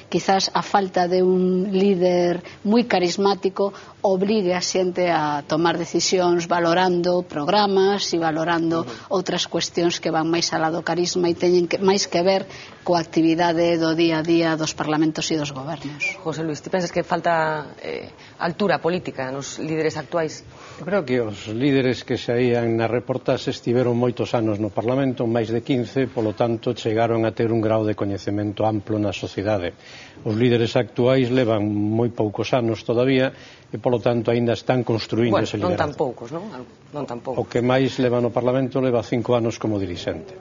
quizás a falta de un líder moi carismático obrigue a xente a tomar decisións valorando programas e valorando outras cuestións que van máis alá do carisma e teñen máis que ver coa actividade do día a día dos parlamentos e dos gobernos. José Luis, ti pensas que falta altura política nos líderes actuais? Eu creo que os líderes que saían na reportaxe estiveron moitos anos no Parlamento, máis de 15, polo tanto chegaron a ter un grau de coñecemento amplo na sociedade. Os líderes actuais levan moi poucos anos todavía e polo tanto aínda están construindo ese liderazgo. Non tan poucos, non? Non tan poucos. O que máis leva no Parlamento leva 5 anos como dirixente.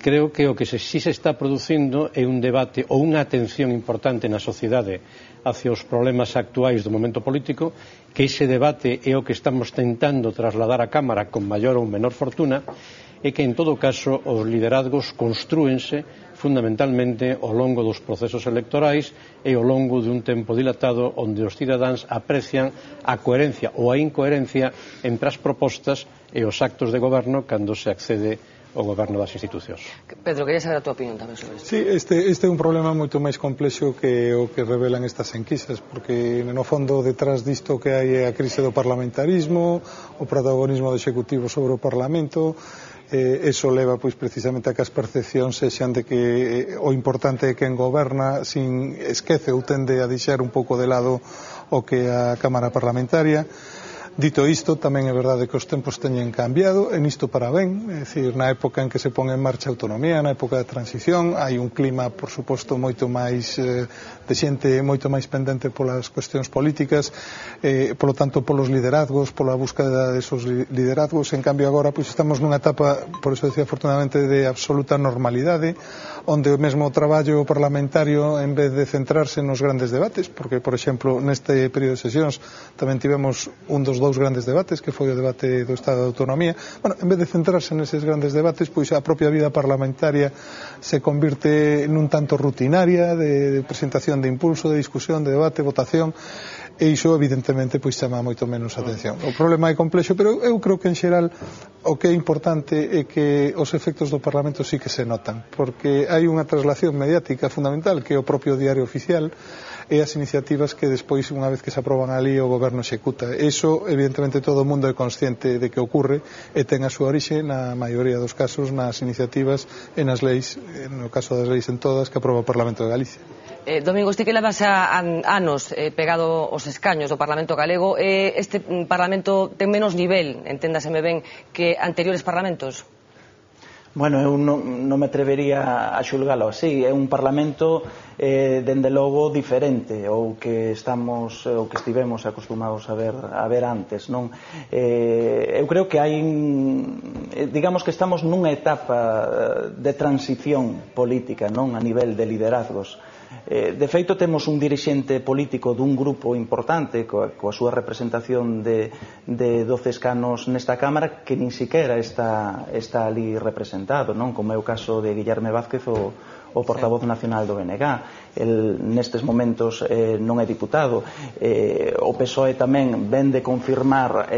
Creo que o que si se está producindo é un debate ou unha atención importante na sociedade hacia os problemas actuais do momento político, que ese debate é o que estamos tentando trasladar á Cámara con maior ou menor fortuna, e que en todo caso os liderazgos construense fundamentalmente ao longo dos procesos electorais e ao longo dun tempo dilatado onde os cidadáns aprecian a coherencia ou a incoherencia entre as propostas e os actos de goberno cando se accede ao goberno das institucións. Pedro, quería saber a tua opinión tamén sobre isto. Sí, este é un problema moito máis complexo que o que revelan estas enquisas, porque no fondo detrás disto que hai a crise do parlamentarismo, o protagonismo do Executivo sobre o Parlamento, eso leva pois precisamente a que as percepcións sexan de que o importante é quen goberna sin esquece ou tende a deixar un pouco de lado o que a Cámara Parlamentaria. Dito isto, tamén é verdade que os tempos teñen cambiado, e nisto para ben, é dicir, na época en que se pon en marcha a autonomía, na época da transición, hai un clima, por suposto, moito máis de xente moito máis pendente polas cuestións políticas, polo tanto, polos liderazgos, pola búsqueda desos liderazgos. En cambio, agora, pois estamos nunha etapa, por eso decía, afortunadamente, de absoluta normalidade, onde o mesmo traballo parlamentario, en vez de centrarse nos grandes debates, porque, por exemplo, neste período de sesións tamén tivemos un dos dous grandes debates, que foi o debate do Estado de Autonomía. Bueno, en vez de centrarse neses grandes debates, pois a propia vida parlamentaria se convirte nun tanto rutinaria de presentación de impulso, de discusión, de debate, votación, e iso evidentemente pois chama moito menos atención. O problema é complexo, pero eu creo que en xeral o que é importante é que os efectos do Parlamento sí que se notan, porque hai unha traslación mediática fundamental que é o propio diario oficial e as iniciativas que despois, unha vez que se aproban ali, o goberno executa. Eso, evidentemente, todo o mundo é consciente de que ocorre e ten a súa orixe, na maioría dos casos, nas iniciativas e nas leis, no caso das leis en todas, que aproba o Parlamento de Galicia. Domingos, ti que levas anos pegado aos escaños do Parlamento galego, este Parlamento ten menos nivel, enténdaseme ben, que anteriores parlamentos? Bueno, eu non me atrevería a xulgalo así. É un parlamento dende logo diferente ou que estivemos acostumados a ver antes, non? Eu creo que hai, digamos que estamos nunha etapa de transición política, non, a nivel de liderazgos. De feito, temos un dirixente político dun grupo importante coa súa representación de 12 escanos nesta Cámara que nin siquiera está ali representado, non? Como é o caso de Guillerme Vázquez, o portavoz nacional do BNG. El nestes momentos non é diputado. O PSOE tamén ven de confirmar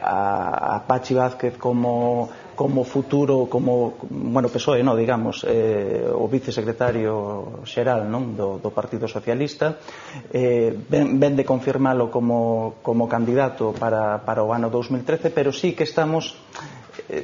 a Pachi Vázquez como futuro, bueno, PSOE, no, digamos, o vicesecretario xeral, non, do Partido Socialista, ven de confirmalo como candidato para o ano 2013, pero sí que estamos,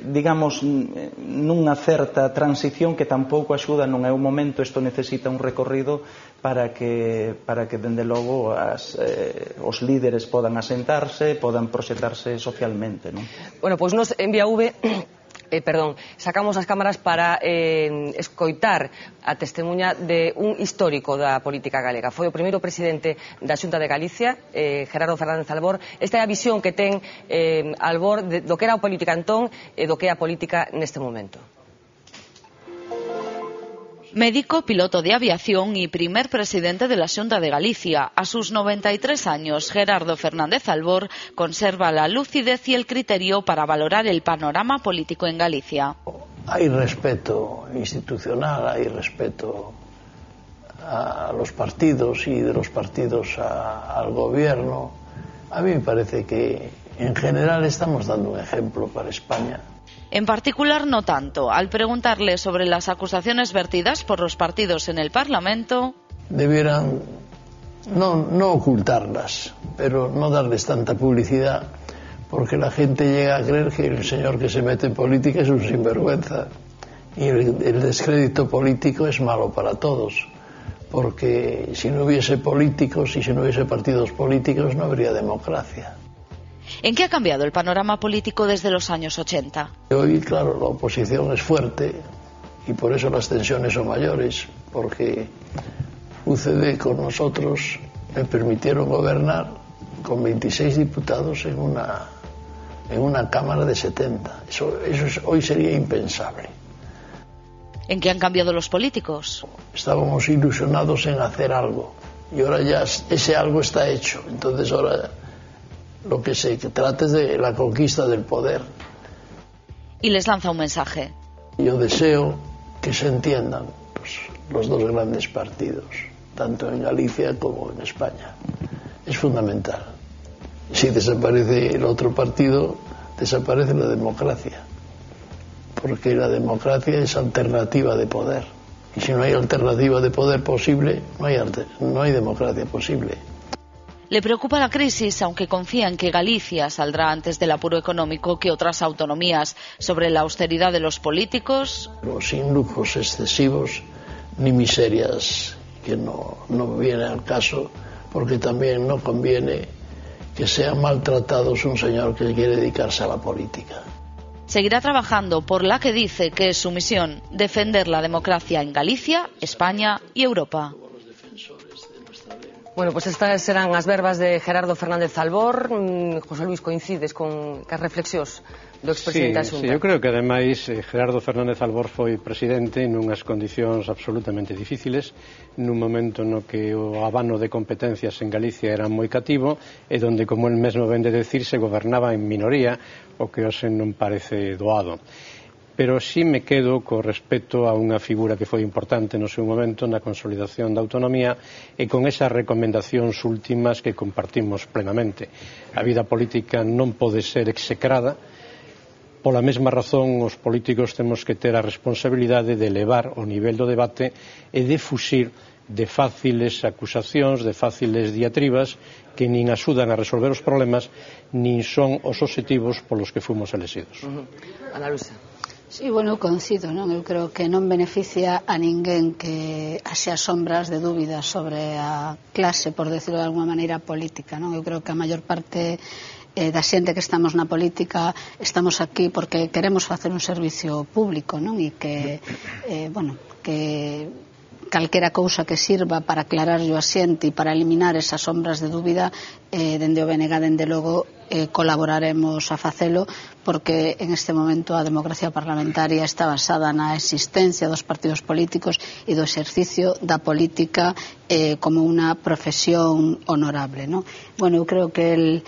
digamos, nunha certa transición que tampouco axuda, non é un momento, isto necesita un recorrido para que dende logo os líderes podan asentarse, podan proxectarse socialmente, non? Bueno, pois nos en ViaV sacamos as cámaras para escoitar a testemunha de un histórico da política galega. Foi o primeiro presidente da Xunta de Galicia, Gerardo Fernández Albor. Esta é a visión que ten Albor do que era a política entón e do que é a política neste momento. Médico, piloto de aviación y primer presidente de la Xunta de Galicia. A sus 93 años, Gerardo Fernández Albor conserva la lucidez y el criterio para valorar el panorama político en Galicia. Hay respeto institucional, hay respeto a los partidos y de los partidos al gobierno. A mí me parece que en general estamos dando un ejemplo para España. En particular, no tanto. Al preguntarle sobre las acusaciones vertidas por los partidos en el Parlamento, debieran no ocultarlas, pero no darles tanta publicidad, porque la gente llega a creer que el señor que se mete en política es un sinvergüenza. Y el descrédito político es malo para todos, porque si no hubiese políticos y si no hubiese partidos políticos no habría democracia. ¿En qué ha cambiado el panorama político desde los años 80? Hoy, claro, la oposición es fuerte y por eso las tensiones son mayores, porque UCD con nosotros me permitieron gobernar con 26 diputados en una Cámara de 70. Eso hoy sería impensable. ¿En qué han cambiado los políticos? Estábamos ilusionados en hacer algo y ahora ya ese algo está hecho. Entonces ahora lo que se trata es de la conquista del poder. Y les lanza un mensaje. Yo deseo que se entiendan los dos grandes partidos, tanto en Galicia como en España. Es fundamental. Si desaparece el otro partido, desaparece la democracia. Porque la democracia es alternativa de poder. Y si no hay alternativa de poder posible, no hay democracia posible. Le preocupa la crisis, aunque confía en que Galicia saldrá antes del apuro económico que otras autonomías. Sobre la austeridad de los políticos, sin lujos excesivos ni miserias que no vienen al caso, porque también no conviene que sean maltratados un señor que quiere dedicarse a la política. Seguirá trabajando por la que dice que es su misión, defender la democracia en Galicia, España y Europa. Bueno, pues estas serán as verbas de Gerardo Fernández Albor. José Luis, coincides con as reflexións do expresidente da Xunta? Sí, eu creo que ademais Gerardo Fernández Albor foi presidente nunhas condicións absolutamente difíciles, nun momento no que o abano de competencias en Galicia era moi cativo e donde, como el mesmo ven de decir, se gobernaba en minoría, o que hoxe non parece doado. Pero sí me quedo co respecto a unha figura que foi importante no seu momento na consolidación da autonomía e con esas recomendacións últimas que compartimos plenamente. A vida política non pode ser execrada. Pola mesma razón, os políticos temos que ter a responsabilidade de elevar o nivel do debate e de fuxir de fáciles acusacións, de fáciles diatribas que nin axudan a resolver os problemas nin son os obxectivos polos que fomos elexidos. Ana Luisa. Sí, bueno, eu coincido, non? Eu creo que non beneficia a ninguén que haxa sombras de dúbida sobre a clase, por decirlo de alguma maneira, política, non? Eu creo que a maior parte da xente que estamos na política estamos aquí porque queremos facer un servicio público, non? E que, bueno, que calquera cousa que sirva para aclararlle a xente e para eliminar esas sombras de dúbida, dende o BNG, dende logo, colaboraremos a facelo, porque en este momento a democracia parlamentaria está basada na existencia dos partidos políticos e do exercicio da política como unha profesión honorable, non? Bueno, eu creo que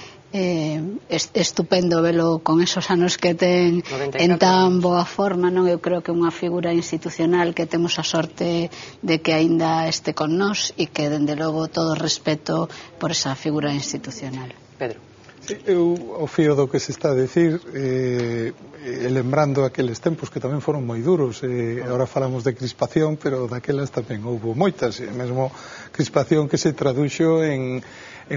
estupendo velo con esos anos que ten en tan boa forma, non? Eu creo que é unha figura institucional que temos a sorte de que aínda este con nós e que, dende logo, todo respeto por esa figura institucional. Pedro. Eu, ao fío do que se está a decir, lembrando aqueles tempos que tamén foron moi duros, agora falamos de crispación, pero daquelas tamén houve moitas, mesmo crispación que se traduxo en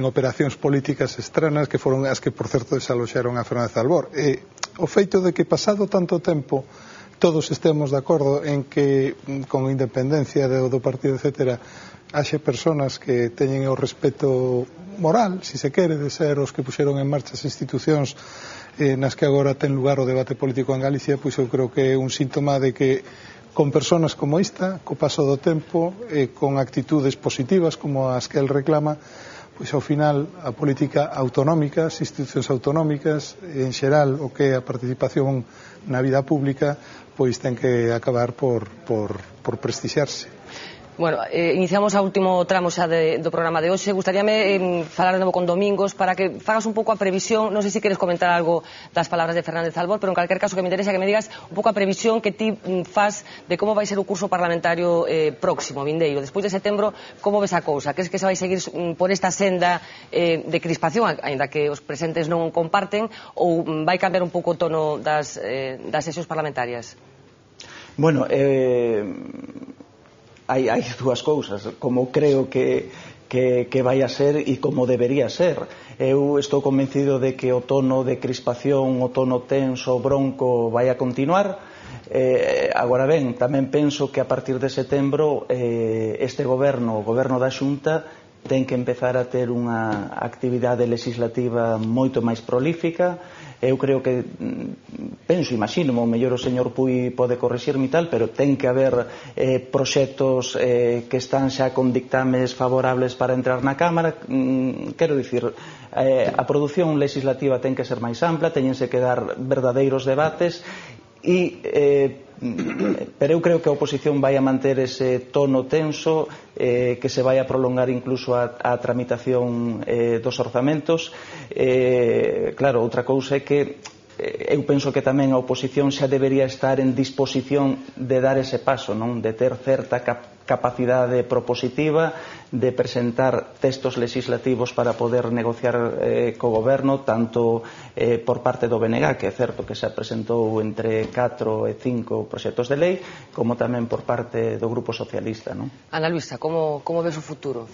operacións políticas extranas que foron as que, por certo, desaloxaron a Fernández Albor. O feito de que, pasado tanto tempo, todos estemos de acordo en que, con independencia do partido, etcétera, haxe personas que teñen o respeto moral, si se quere, de ser os que puxeron en marcha as institucións nas que agora ten lugar o debate político en Galicia, pois eu creo que é un síntoma de que con personas como esta, co paso do tempo, con actitudes positivas como as que el reclama, pois ao final a política autonómica, as institucións autonómicas, en xeral o que é a participación na vida pública, pois ten que acabar por prestixiarse. Bueno, iniciamos a último tramo xa do programa de hoxe. Gustaríame falar de novo con Domingos para que fagas un pouco a previsión. Non sei se queres comentar algo das palabras de Fernández Albor, pero en calquer caso que me interesa que me digas un pouco a previsión que ti faz de como vai ser o curso parlamentario próximo, vindeiro. Despois de setembro, como ves a cousa? Crees que se vai seguir por esta senda de crispación, aínda que os presentes non comparten, ou vai cambiar un pouco o tono das sesións parlamentarias? Bueno, hai dúas cousas, como creo que vai a ser e como debería ser. Eu estou convencido de que o tono de crispación, o tono tenso, bronco, vai a continuar. Agora ben, tamén penso que a partir de setembro este goberno, o goberno da Xunta, ten que empezar a ter unha actividade legislativa moito máis prolífica. Eu creo que, penso, imagino, o mellor o señor Puy pode corrixirme e tal, pero ten que haber proxectos que están xa con dictames favorables para entrar na Cámara. Quero dicir, a produción legislativa ten que ser máis ampla, teñense que dar verdadeiros debates pero eu creo que a oposición vai a manter ese tono tenso que se vai a prolongar incluso a tramitación dos orzamentos. Claro, outra cousa é que eu penso que tamén a oposición xa debería estar en disposición de dar ese paso, non? De ter certa capacidade propositiva, de presentar textos legislativos para poder negociar co goberno, tanto por parte do BNG, que é certo que xa presentou entre 4 e 5 proxectos de lei, como tamén por parte do Grupo Socialista, non? Ana Luisa, como ves o futuro?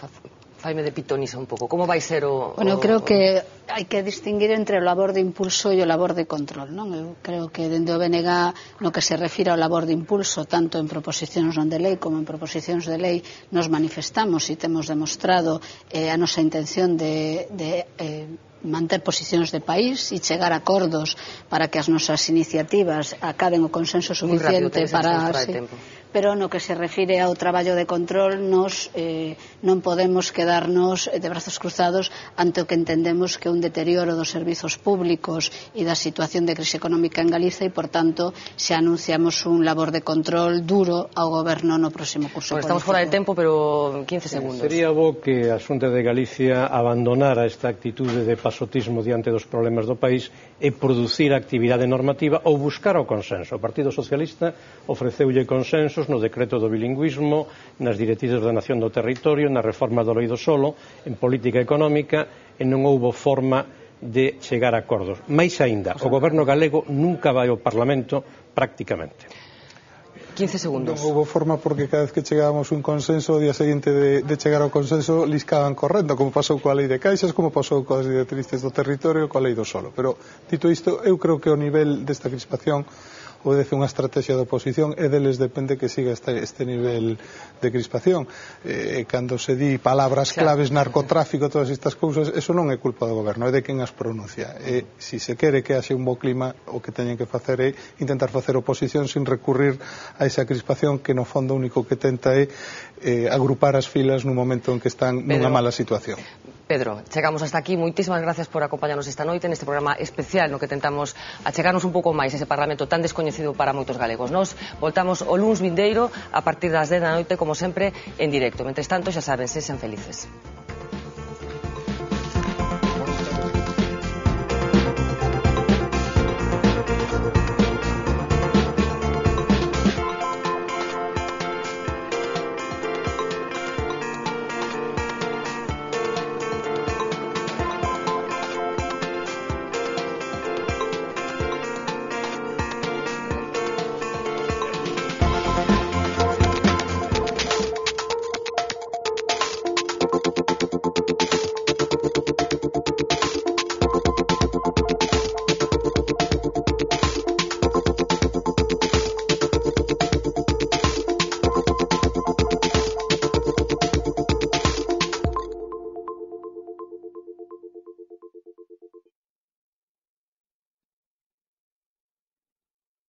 Faime de pitonisa un pouco. Como vai ser o... Bueno, eu creo que hai que distinguir entre o labor de impulso e o labor de control, non? Eu creo que dende o BNG, no que se refira ao labor de impulso, tanto en proposicións non de lei como en proposicións de lei, nos manifestamos e temos demostrado a nosa intención de manter posicións de país e chegar a acordos para que as nosas iniciativas acaben o consenso suficiente para... Pero no que se refire ao traballo de control, nos non podemos quedarnos de brazos cruzados ante o que entendemos que é un deterioro dos servizos públicos e da situación de crise económica en Galiza e, por tanto, se anunciamos un labor de control duro ao goberno no próximo curso político. Estamos fora de tempo, pero 15 segundos. Sería bo que a Xunta de Galicia abandonara esta actitude de pasotismo diante dos problemas do país e producir actividade normativa ou buscar o consenso. O Partido Socialista ofreceulle consensos no decreto do bilingüismo, nas directrices de ordenación do territorio, na reforma do lei do solo, en política económica, e non houbo forma de chegar a acordos. Mais aínda, o goberno galego nunca vai ao Parlamento prácticamente. 15 segundos. Non houve forma porque cada vez que chegábamos un consenso, o día seguinte de chegar ao consenso, liscaban correndo, como pasou coa lei de caixas, como pasou coas directrices do territorio, coa lei do solo. Pero, dito isto, eu creo que o nivel desta crispación obedece unha estrategia de oposición e deles depende que siga este nivel de crispación. Cando se di palabras claves, narcotráfico, todas estas cousas, eso non é culpa do goberno, é de quen as pronuncia. Se se quere que haxe un bo clima, o que teñen que facer é intentar facer oposición sin recurrir a esa crispación que no fondo o único que tenta é agrupar as filas nun momento en que están nunha mala situación. Pedro, chegamos hasta aquí. Moitísimas gracias por acompañarnos esta noite neste programa especial no que tentamos achegarnos un pouco máis ese Parlamento tan descoñecido para moitos galegos. Nos voltamos o luns vindeiro a partir das 10 da noite, como sempre, en directo. Mentres tanto, xa saben, sexan felices.